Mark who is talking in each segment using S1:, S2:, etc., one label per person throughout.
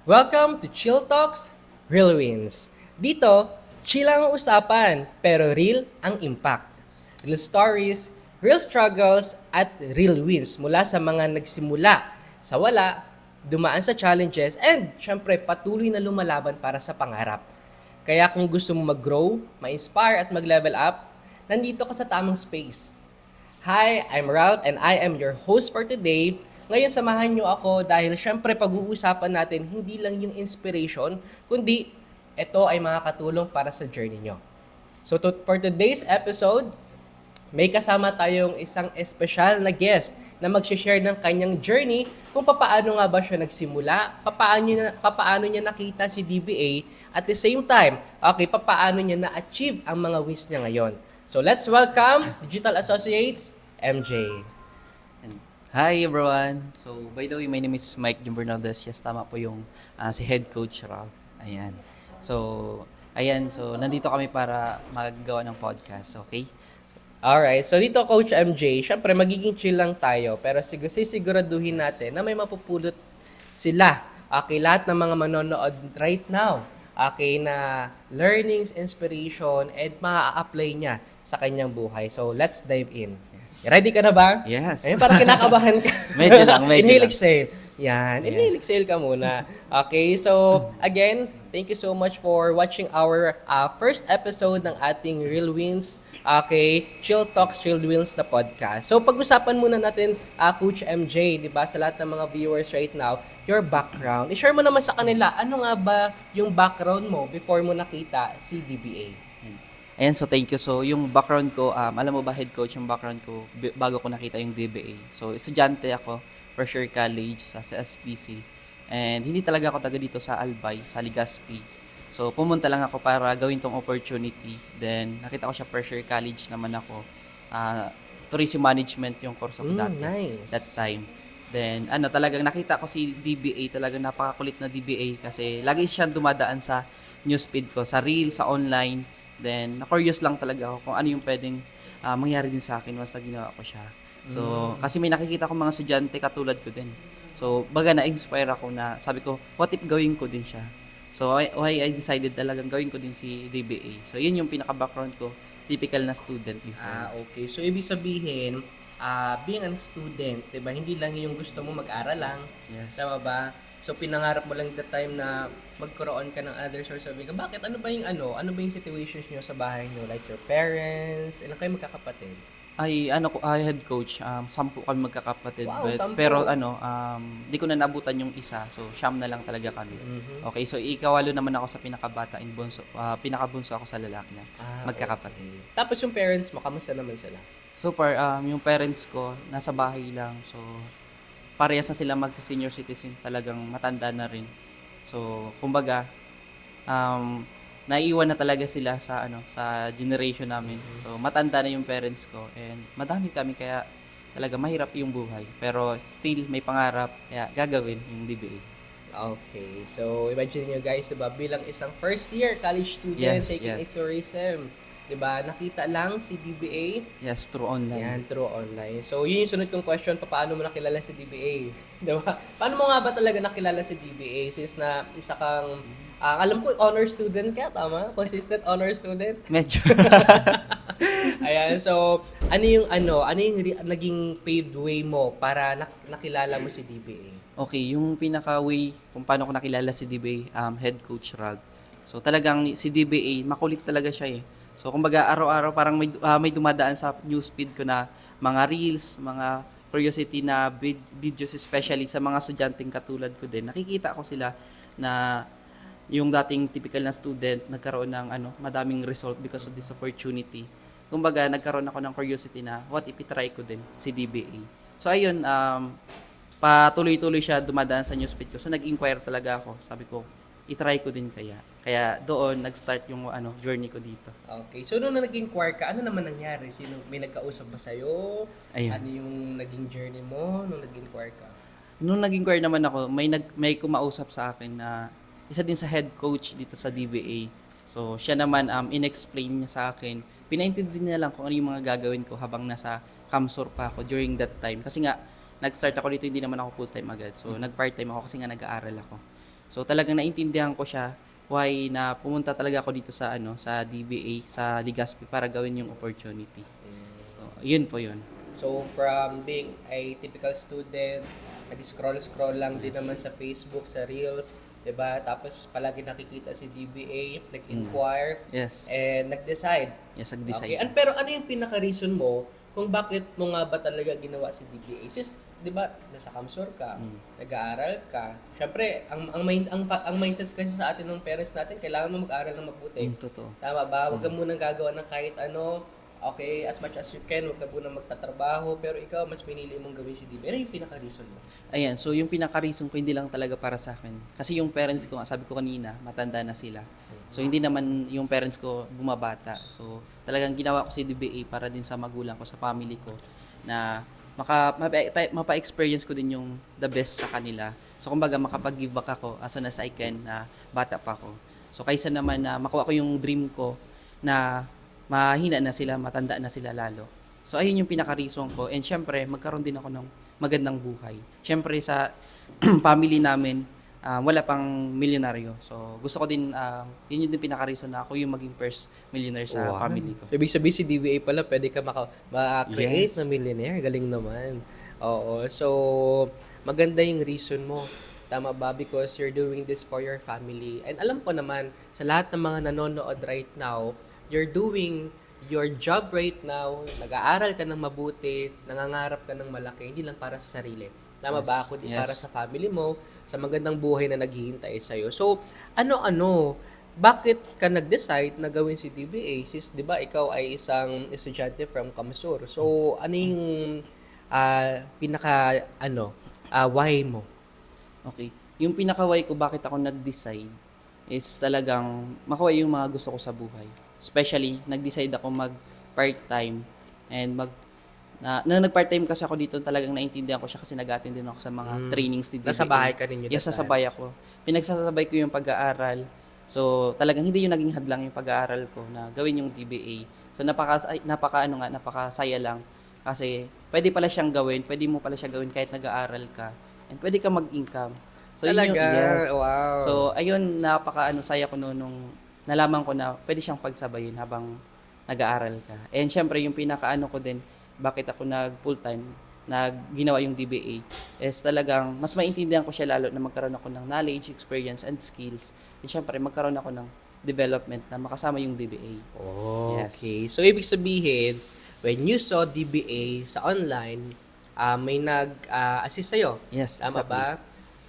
S1: Welcome to Chill Talks, Real Wins. Dito, chill ang usapan, pero real ang impact. Real stories, real struggles, at real wins mula sa mga nagsimula sa wala, dumaan sa challenges, and syempre patuloy na lumalaban para sa pangarap. Kaya kung gusto mo mag-grow, ma-inspire at mag-level up, nandito ka sa tamang space. Hi, I'm Ralph and I am your host for today. Ngayon samahan niyo ako dahil syempre pag-uusapan natin hindi lang yung inspiration, kundi ito ay makakatulong para sa journey nyo. For today's episode, may kasama tayong isang espesyal na guest na mag-share ng kanyang journey kung papaano nga ba siya nagsimula, papaano niya nakita si DBA, at the same time, papaano niya na-achieve ang mga wins niya ngayon. So let's welcome Digital Associates, MJ.
S2: Hi everyone! So, by the way, my name is Mike Jumbernaldez. Yes, tama po yung si Head Coach Ralph. Ayan. So, nandito kami para maggawa ng podcast, okay?
S1: Alright, so dito Coach MJ, syempre magiging chill lang tayo, pero sisiguraduhin natin na may mapupulot sila. Okay, lahat ng mga manonood right now, okay, na learnings, inspiration, and maa-apply niya sa kanyang buhay. So, let's dive in.
S2: Yes.
S1: Ready ka na ba?
S2: Yes.
S1: Ayun, parang kinakabahan ka.
S2: Medyo lang.
S1: Inhale, exhale. Yan,
S2: Yeah.
S1: inhale, exhale ka muna. Okay, so again, thank you so much for watching our first episode ng ating Real Wins, okay, Chill Talks, Real Wins na podcast. So pag-usapan muna natin, Coach MJ, di ba, sa lahat ng mga viewers right now, your background. I-share mo naman sa kanila, ano nga ba yung background mo before mo nakita si DBA?
S2: Ayan, so thank you. So, yung background ko, alam mo ba, Head Coach, yung background ko, bago ko nakita yung DBA. So, estudyante ako, first year college sa SPC. And hindi talaga ako taga dito sa Albay, sa Legazpi. So, pumunta lang ako para gawin tong opportunity. Then, nakita ko siya first year college naman ako. Tourism Management yung course ko dati.
S1: Nice.
S2: That time. Then, talagang nakita ko si DBA, talagang napakakulit na DBA kasi lagi siyang dumadaan sa newsfeed ko, sa reel, sa online. Then, na-curious lang talaga ako kung ano yung pwedeng mangyari din sa akin once na ginawa ko siya. So, kasi may nakikita ko mga estudyante katulad ko din. So, baga na-inspire ako na sabi ko, what if gawin ko din siya? So, why I decided talagang gawin ko din si DBA. So, yun yung pinaka-background ko. Typical na student before.
S1: Okay. So, ibig sabihin, being a student, diba, hindi lang yung gusto mo mag-aral lang.
S2: Yes.
S1: Tama ba? So, pinangarap mo lang the time na magkaroon ka ng other source of income. Bakit? Ano ba yung situations nyo sa bahay nyo? Like your parents? Ilan kayo magkakapatid?
S2: Head coach, 10 kami magkakapatid.
S1: Wow, 10.
S2: Pero di ko na naabutan yung isa. So, siyam na lang talaga kami. Okay, so ikawalo naman ako sa pinakabata and pinakabunso ako sa lalaki na magkakapatid.
S1: Okay. Tapos yung parents mo, kamusta naman sila?
S2: So far, yung parents ko, nasa bahay lang. So, parehas na sila magsa-senior citizen. Talagang matanda na rin. So, kumbaga, naiiwan na talaga sila sa generation namin. So, matanda na yung parents ko. And madami kami, kaya talaga mahirap yung buhay. Pero still, may pangarap. Kaya gagawin yung DBA.
S1: Okay. So, imagine nyo guys, diba, bilang isang first year college student taking a tourism, diba, nakita lang si DBA.
S2: Yes, through online.
S1: Yan, through online. So, yun yung sunod kong question, paano mo nakilala si DBA? Diba? Paano mo nga ba talaga nakilala si DBA? Since na isa kang, alam ko, honor student ka, tama? Consistent honor student?
S2: Medyo.
S1: Ayan, so, ano yung naging paved way mo para nakilala mo si DBA?
S2: Okay, yung pinaka-way kung paano ko nakilala si DBA, Head Coach Ralph. So, talagang si DBA, makulit talaga siya eh. So, kumbaga, araw-araw parang may dumadaan sa newsfeed ko na mga reels, mga curiosity na videos, especially sa mga estudyanteng katulad ko din. Nakikita ko sila na yung dating typical na student, nagkaroon ng madaming result because of this opportunity. Kumbaga, nagkaroon ako ng curiosity na what if i-try ko din si DBA. So, ayun, patuloy-tuloy siya dumadaan sa newsfeed ko. So, nag-inquire talaga ako. Sabi ko, i-try ko din kaya. Kaya doon nag-start yung journey ko dito.
S1: Okay. So nung nag-inquire ka, ano naman nangyari? May nagkausap ba sa'yo?
S2: Ayan.
S1: Ano yung naging journey mo nung nag-inquire ka?
S2: Nung nag-inquire naman ako, may kumausap sa akin na isa din sa head coach dito sa DBA. So siya naman in-explain niya sa akin. Pinaintindi niya lang kung ano yung mga gagawin ko habang nasa Kamsur pa ako during that time. Kasi nga nag-start ako dito, hindi naman ako full-time agad. So nag-part-time ako kasi nga nag-aaral ako. So talagang naintindihan ko siya why na pumunta talaga ako dito sa sa DBA, sa Legazpi para gawin yung opportunity. So, yun po yun.
S1: So, from being a typical student, nag-scroll-scroll lang din
S2: Yes.
S1: naman sa Facebook, sa Reels, 'di ba? Tapos palagi nakikita si DBA, nag-inquire,
S2: Yes.
S1: and nag-decide.
S2: Yes,
S1: Okay.
S2: nag-decide.
S1: Pero ano yung pinaka-reason mo kung bakit mo nga ba talaga ginawa si DBA? Sis, 'di ba, nasa Kamsur ka, nag-aaral ka. Syempre, ang mindset kasi sa atin ng parents natin, kailangan mo mag-aral ng mabuti.
S2: Totoo.
S1: Tama ba? Huwag ka munang gagawa ng kahit ano. Okay, as much as you can, huwag ka munang magtatrabaho. Pero ikaw, mas pinili mong gawin si DBA. Ano yung pinaka-reason mo?
S2: Ayan, so yung pinaka-reason ko hindi lang talaga para sa akin. Kasi yung parents ko, sabi ko kanina, matanda na sila. So hindi naman yung parents ko bumabata. So talagang ginawa ko si DBA para din sa magulang ko, sa family ko, na mapa-experience ko din yung the best sa kanila. So kumbaga makapag-give back ako as soon as I can na bata pa ako. So kaysa naman na makuha ko yung dream ko na mahina na sila, matanda na sila lalo. So ayun yung pinaka-reason ko. And syempre, magkaroon din ako ng magandang buhay. Syempre sa family namin, wala pang milyonaryo. So gusto ko din, yun yung din pinaka-reason na ako yung maging first millionaire sa family ko.
S1: So, ibig sabihin si DBA pala, pwede ka ma-create
S2: Yes.
S1: na millionaire. Galing naman. Oo. So, maganda yung reason mo. Tama ba? Because you're doing this for your family. And alam ko naman, sa lahat ng mga nanonood right now, you're doing your job right now, nag-aaral ka ng mabuti, nangangarap ka ng malaki, hindi lang para sa sarili. Tama
S2: Yes,
S1: ba? Kundi
S2: yes.
S1: para sa family mo, sa magandang buhay na naghihintay sa'yo. So, ano-ano, bakit ka nag-decide na gawin si DBA? Sis, di ba, ikaw ay isang estudyante from Kamsur. So, ano yung why mo?
S2: Okay. Yung pinaka-why ko bakit ako nag-decide is talagang makuha yung mga gusto ko sa buhay. Especially, nag-decide ako mag-part-time and nag-part-time kasi ako dito, talagang naintindihan ko siya kasi nag-attend din ako sa mga trainings ni DBA.
S1: Nasa bahay ka ninyo.
S2: Yes, nasa bahay ako. Pinagsasabay ko yung pag-aaral. So, talagang hindi yung naging hadlang yung pag-aaral ko na gawin yung DBA. So, napakasaya lang. Kasi, pwede pala siyang gawin, pwede mo pala siya gawin kahit nag-aaral ka. And pwede ka mag-income. So, yun
S1: Talaga?
S2: yes.
S1: Wow.
S2: So, ayun, saya ko noon nung nalaman ko na pwede siyang pagsabayin habang nag-aaral ka. And syempre, yung ko din, bakit ako nag-full-time, ginawa yung DBA, is talagang mas maintindihan ko siya lalo na magkaroon ako ng knowledge, experience, and skills. And syempre, magkaroon ako ng development na makasama yung DBA.
S1: Okay. So, ibig sabihin, when you saw DBA sa online, may nag-assist sa'yo.
S2: Yes,
S1: Tama
S2: exactly.
S1: ba?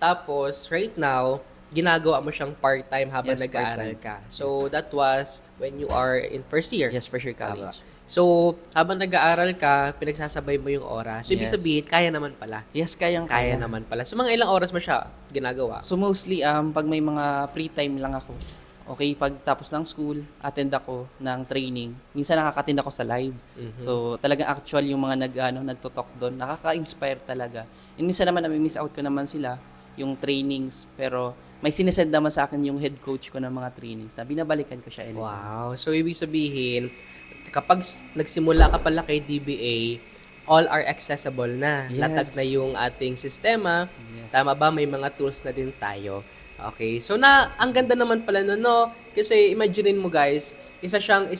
S1: Tapos, right now, ginagawa mo siyang part-time habang
S2: Yes,
S1: nag-aaral
S2: part-time.
S1: ka. So, that was when you are in first year.
S2: Yes, for sure,
S1: Tama.
S2: college.
S1: So, habang nag-aaral ka, pinagsasabay mo yung oras. So, ibig
S2: Yes.
S1: sabihin, kaya naman pala.
S2: Yes,
S1: Kaya
S2: kayang-kaya.
S1: naman pala. So, mga ilang oras mo siya ginagawa?
S2: So mostly, pag may mga free time lang ako, okay, pag tapos ng school, attend ako ng training. Minsan nakaka-attend ako sa live. So talagang actual yung mga nagto-talk doon. Nakaka-inspire talaga. And minsan naman nami-miss out ko naman sila, yung trainings. Pero may sinesend naman sa akin yung head coach ko ng mga trainings na binabalikan ko siya anytime.
S1: Wow. So, ibig sabihin, kapag nagsimula ka pala kay DBA, all are accessible na.
S2: Yes.
S1: Latag na yung ating sistema.
S2: Yes.
S1: Tama ba? May mga tools na din tayo. Okay. So, ang ganda naman pala nun, no? Kasi, imaginein mo guys, isang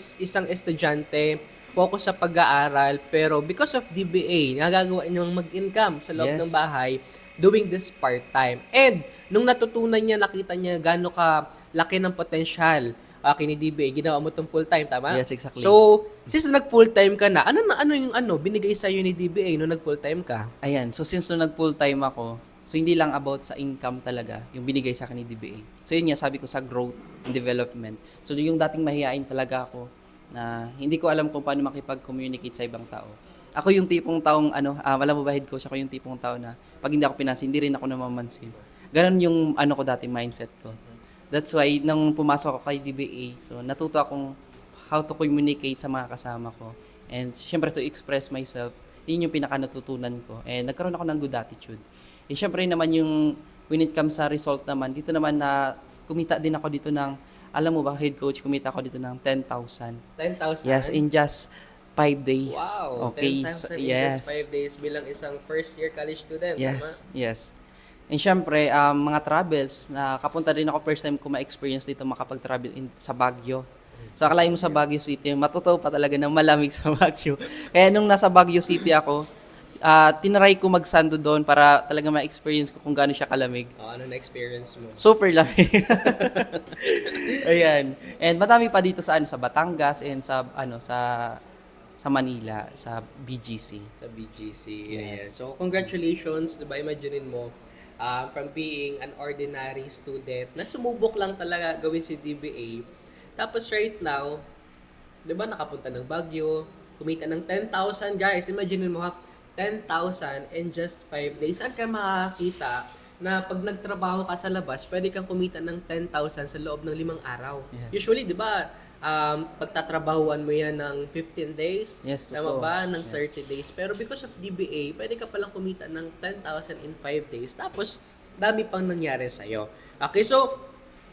S1: estudyante, focus sa pag-aaral, pero because of DBA, nagagawa niyang mag-income sa loob
S2: Yes.
S1: ng bahay, doing this part-time. And, nung natutunan niya, nakita niya gaano ka laki ng potensyal ni DBA, ginawa mo itong full-time, tama?
S2: Yes, exactly.
S1: So, since nag-full-time ka na, ano yung binigay sa'yo ni DBA nung nag-full-time ka?
S2: Ayan, so since nung nag-full-time ako, so hindi lang about sa income talaga yung binigay sa akin ni DBA. So yun nga, sabi ko sa growth and development. So yung dating mahihain talaga ako na hindi ko alam kung paano makipag-communicate sa ibang tao. Ako yung tipong taong, alam mo ba, head coach, ako yung tipong tao na pag hindi ako pinansin, hindi rin ako namamansin. Ganon yung ko dati, mindset ko. That's why, nang pumasok ako kay DBA, so natuto akong how to communicate sa mga kasama ko. And syempre to express myself, yun yung pinaka-natutunan ko. And nagkaroon ako ng good attitude. And syempre naman yung, when it comes sa result naman, dito naman na kumita din ako dito ng, alam mo ba, head coach, kumita ako dito ng 10,000.
S1: 10,000?
S2: Yes, in just 5 days.
S1: Wow,
S2: Okay.
S1: 10,000
S2: So,
S1: in
S2: yes.
S1: just 5 days bilang isang first-year college student, tama?
S2: Yes. Yes. And syempre, mga travels, nakapunta rin ako first time ko ma-experience dito makapag-travel sa Baguio. So akalain mo sa Baguio City, matutuwa pa talaga ng malamig sa Baguio. Kaya nung nasa Baguio City ako, tinry ko magsando doon para talaga ma-experience ko kung gaano siya kalamig.
S1: Ano na experience mo?
S2: Super lamig. Ayan. And madami pa dito sa Batangas and sa Manila, sa BGC.
S1: Sa BGC. Ayan.
S2: Yes.
S1: So, congratulations. Diba, imaginein mo, from being an ordinary student, na sumubok lang talaga gawin si DBA. Tapos right now, diba, nakapunta ng Baguio, kumita ng 10,000, guys. Imaginein mo ha, 10,000 in just 5 days. Saan ka makakita na pag nagtrabaho ka sa labas, pwede kang kumita ng 10,000 sa loob ng 5 araw?
S2: Yes.
S1: Usually, di ba, pagtatrabahuan mo yan ng 15 days,
S2: Yes,
S1: tama
S2: totoo.
S1: ba, ng
S2: Yes.
S1: 30 days. Pero because of DBA, pwede ka palang kumita ng 10,000 in 5 days. Tapos, dami pang nangyari sa'yo. Okay, so,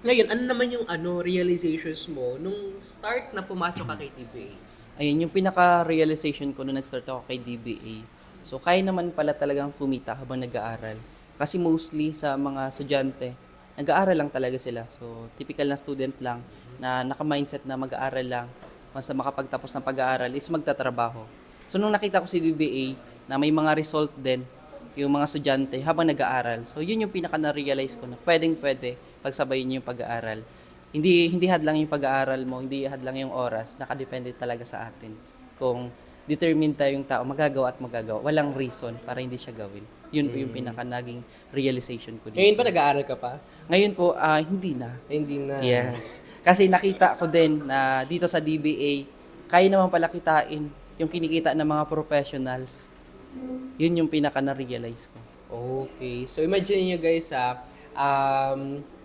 S1: ngayon, ano naman yung realizations mo nung start na pumasok ka kay DBA?
S2: Ayun, yung pinaka-realization ko nung nag-start ako kay DBA. So, kaya naman pala talagang kumita habang nag-aaral. Kasi mostly sa mga estudyante, nag-aaral lang talaga sila. So, typical na student lang na naka-mindset na mag-aaral lang. Once na makapagtapos ng pag-aaral is magtatrabaho. So, nung nakita ko si DBA na may mga result din yung mga estudyante habang nag-aaral. So, yun yung pinaka-na-realize ko na pwedeng-pwede pagsabayin niyo yung pag-aaral. Hindi hadlang yung pag-aaral mo, hindi hadlang yung oras, nakadepende talaga sa atin. Kung determined tayong tao, magagawa at magagawa. Walang reason para hindi siya gawin. Yun po yung pinaka-naging realization ko dito.
S1: Ngayon pa nag-aaral ka pa?
S2: Ngayon po, hindi na.
S1: Hindi na.
S2: Yes. Kasi nakita ko din na dito sa DBA, kaya naman pala kitain yung kinikita ng mga professionals. Yun yung pinaka-na-realize ko.
S1: Okay. So, imagine nyo guys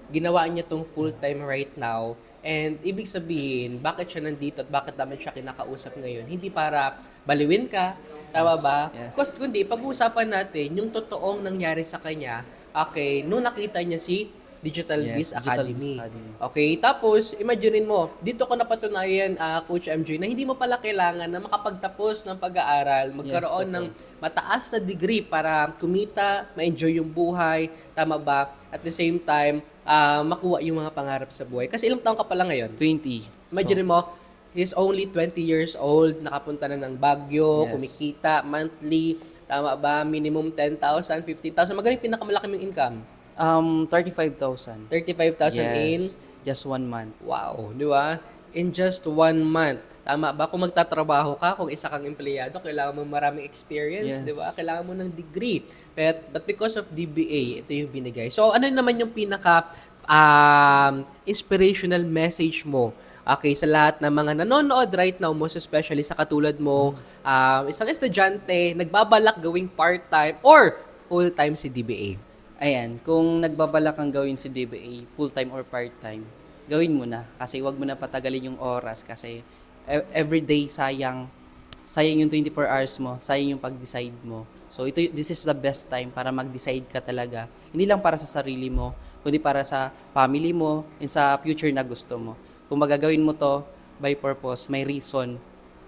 S1: ginawa niya tong full-time right now. And ibig sabihin, bakit siya nandito at bakit naman siya kinakausap ngayon? Hindi para baliwin ka, tama ba?
S2: Yes.
S1: Kundi pag-uusapan natin yung totoong nangyari sa kanya, okay, nung nakita niya si Digital
S2: Yes,
S1: Biz
S2: Digital
S1: Academy.
S2: Biz Academy.
S1: Okay, tapos imaginein mo, dito ko napatunayan, Coach MJ, na hindi mo pala kailangan na makapagtapos ng pag-aaral, magkaroon
S2: Yes,
S1: ng mataas na degree para kumita, ma-enjoy yung buhay, tama ba? At the same time, makuha yung mga pangarap sa buhay. Kasi ilang taon ka pala ngayon?
S2: 20.
S1: Imagine mo, he's only 20 years old, nakapunta na ng Baguio,
S2: Yes.
S1: kumikita monthly, tama ba? Minimum 10,000, 15,000. Magaling pinakamalaki mong income.
S2: 35,000.
S1: 35,000 in,
S2: Yes. Just 1 month.
S1: wow, di ba? In just 1 month. Tama ba? Kung magtatrabaho ka, kung isa kang empleyado, kailangan mo maraming experience,
S2: Yes.
S1: di ba? Kailangan mo ng degree. But because of DBA, ito yung binigay. So, ano naman yung pinaka inspirational message mo? Okay, sa lahat ng mga nanonood right now, most especially sa katulad mo, isang estudyante, nagbabalak gawing part-time or full-time si DBA.
S2: Ayan, kung nagbabalak kang gawin si DBA, full-time or part-time, gawin mo na. Kasi wag mo na patagalin yung oras kasi everyday sayang yung 24 hours mo, sayang yung pag-decide mo. So this is the best time para mag-decide ka talaga. Hindi lang para sa sarili mo, kundi para sa family mo and sa future na gusto mo. Kung magagawin mo to by purpose, may reason,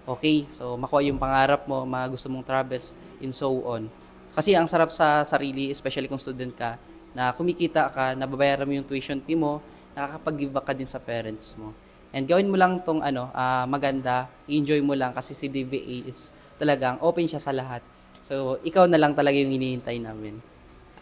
S2: okay, so makuha yung pangarap mo, mga gusto mong travels, and so on. Kasi ang sarap sa sarili, especially kung student ka, na kumikita ka, nababayaran mo yung tuition fee mo, nakakapag-give back ka din sa parents mo. And gawin mo lang tong maganda, i-enjoy mo lang kasi si DBA is talagang open siya sa lahat. So, ikaw na lang talaga yung hinihintay namin.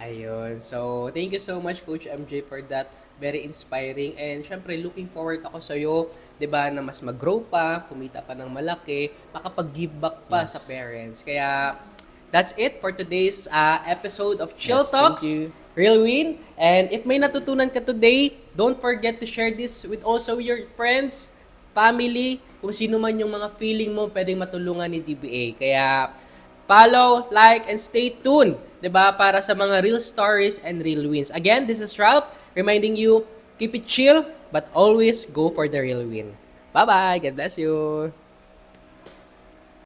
S1: Ayun. So, thank you so much, Coach MJ, for that. Very inspiring. And syempre, looking forward ako sa'yo, 'di ba, na mas mag-grow pa, kumita pa ng malaki, makapag-give back pa
S2: Yes.
S1: sa parents. Kaya, that's it for today's episode of Chill
S2: Yes,
S1: Talks.
S2: thank you.
S1: Real Win. And if may natutunan ka today, don't forget to share this with also your friends, family, kung sino man yung mga feeling mo pwedeng matulungan ni DBA. Kaya, follow, like, and stay tuned, 'di ba, para sa mga real stories and real wins. Again, this is Ralph reminding you, keep it chill, but always go for the real win. Bye-bye. God bless you.